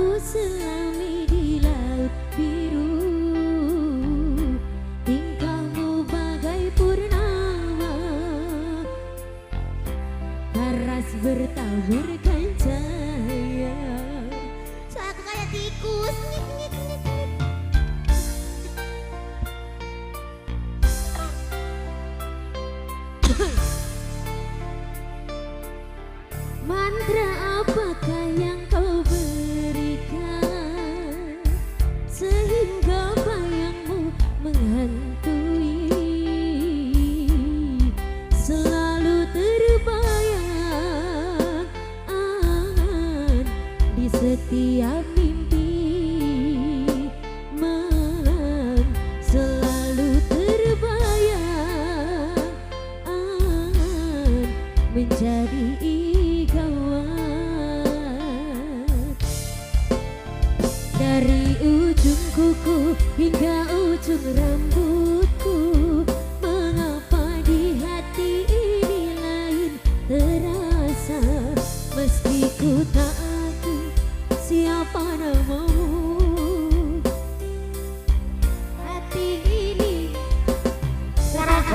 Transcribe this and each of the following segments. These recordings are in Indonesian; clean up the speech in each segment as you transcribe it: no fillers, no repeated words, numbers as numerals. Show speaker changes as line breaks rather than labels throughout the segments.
Aku selami di laut biru, tingkahmu bagai purnama, paras bertaburkan cahaya. So aku kayak tikus. Mantra apakah yang kau berikan sehingga bayangmu menghantui, selalu terbayang angan di setiap mimpi malam, selalu terbayang angan menjadi dari ujung kuku hingga ujung rambutku. Mengapa di hati ini lain terasa, meski ku tak tahu siapa namamu. Hati ini salah.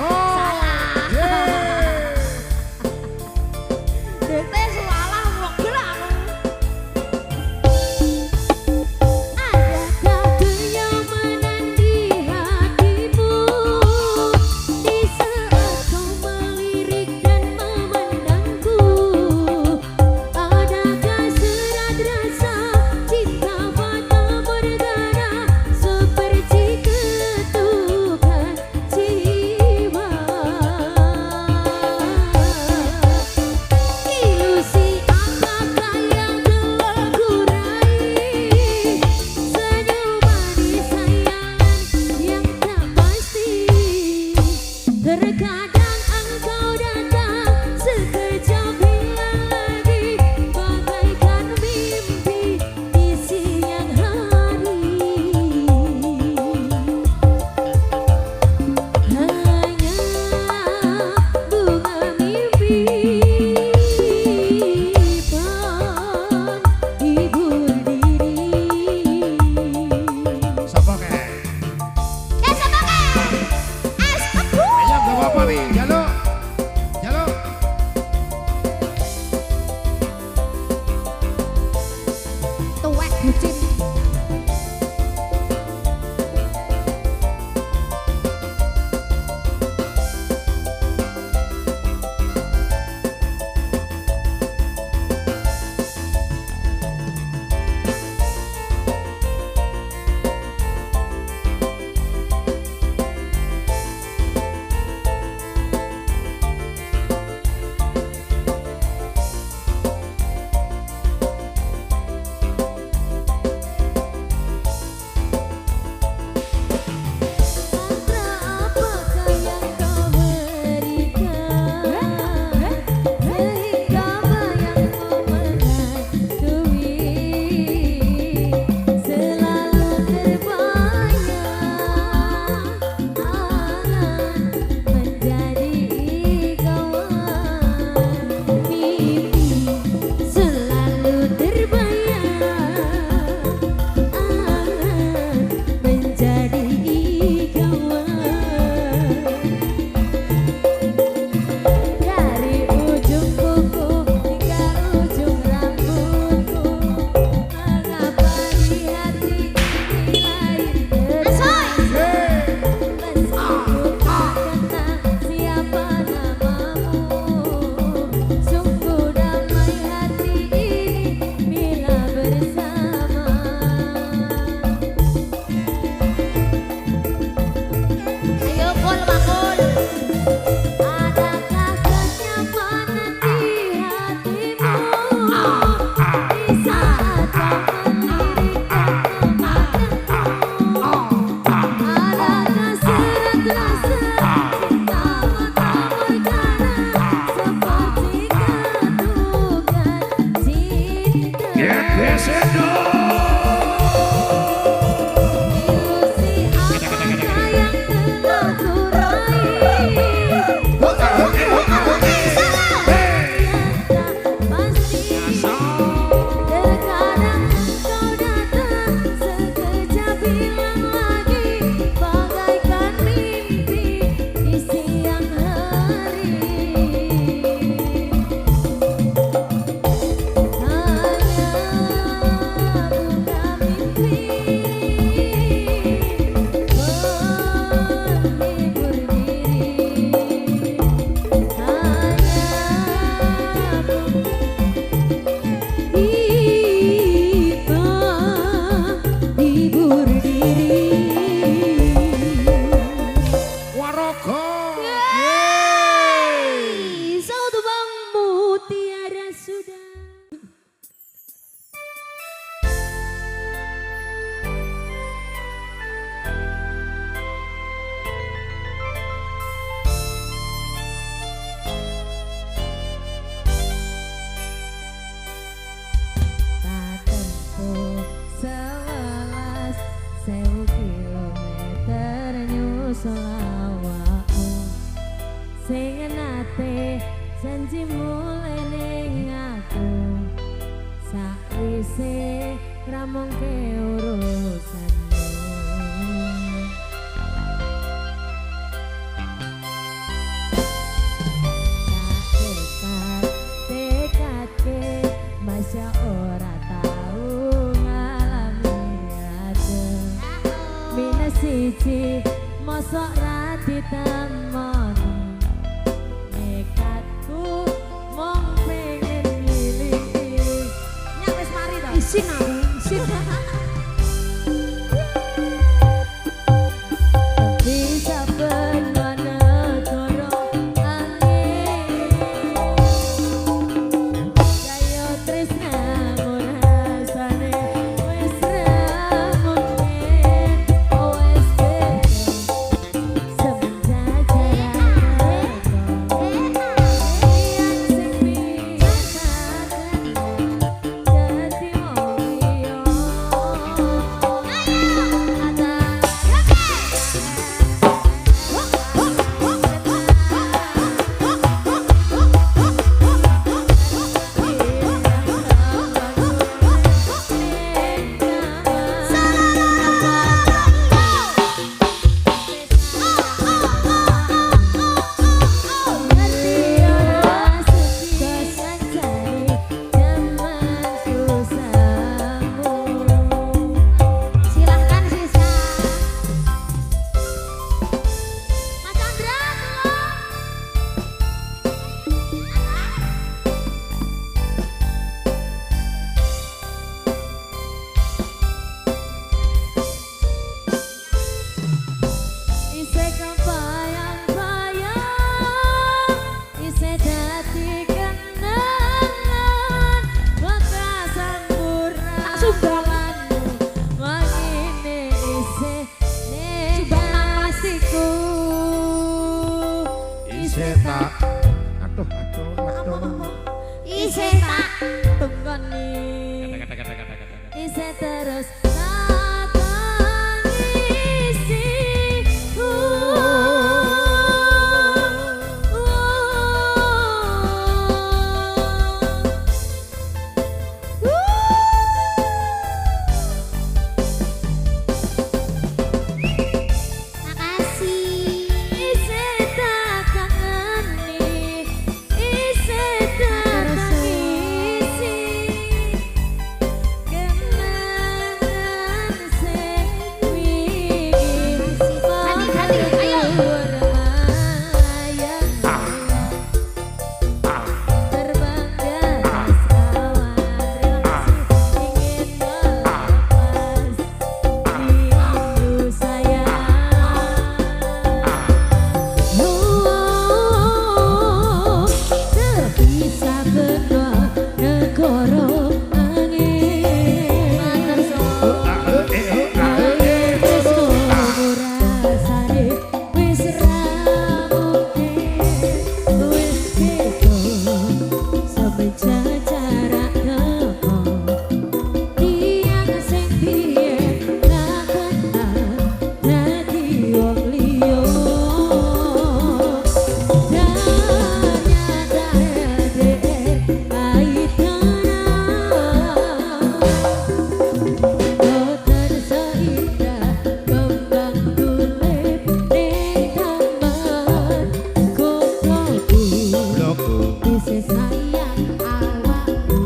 ngomongke urusanmu. Tekadke masa ora tau ngalami adem. Minus siji mosok ra ditemoni. Nekatku mong pengen ngiling-iling. Nyak wis mari to. Isin aku, isin. Tapi saben negara angin kaya tresnamu rasane wis remunen wis beda semenjak jarak yang sing biasakan dadi wong liya. Silahkan sisa Mas Chandra isih kebayang-bayang isih dadi kenangan bekas sumbanganmu wangine isih ning hatiku
Isih tak aduh
isih tak tunggoni isih terus tak tangisi. Makasih. Isih tak kangeni, isih tak tangisi. Kenangan sing wingi ganti, ayo. Bermayang terbang di atas awan. Terima kasih ingin melepas rindu sayang. Terpisah benua negara angin. Air tresnomu rasane wis ramuke wis beda semenjak jarak teko. Tiyang sing biyen ra kenal dadi wong liya. Ternyata LDR boten seindah kembang tulip ning taman kokoku. Isih sayang awakmu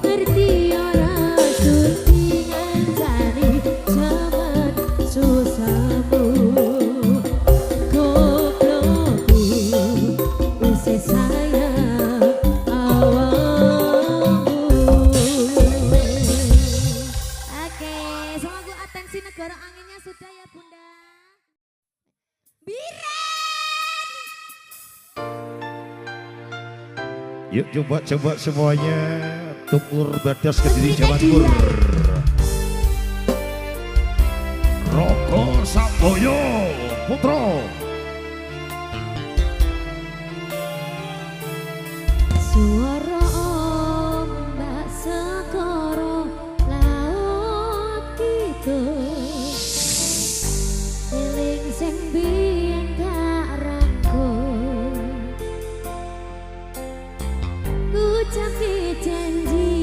ngerti ora suci ngancani jaman susahmu. Goblokku isih sayang awakmu. Oke, semua atensi negara anginnya sudah ya Bunda. Biren.
Yuk coba semuanya tukur badas Kediri Jawa Timur. Roko Samboyo Putra.
Suara ombak sekoro laut kidul. Eling sing biyen gak rangkul. Ucap janji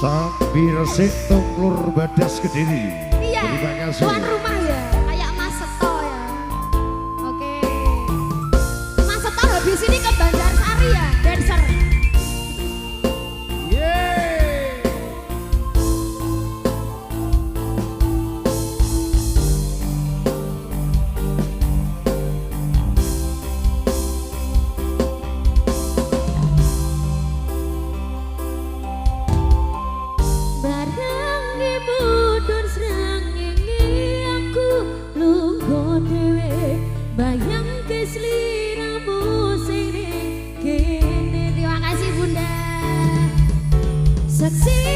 Sapi resik Tuklur Badas Kediri.
Iya,
Terima kasih.
tuan rumah ya, kayak Mas Seto ya. Oke, Mas Seto habis ini ke Banjarsari ya, dancer. Bayang ke seliramu sini kini. Terima kasih Bunda. Saksi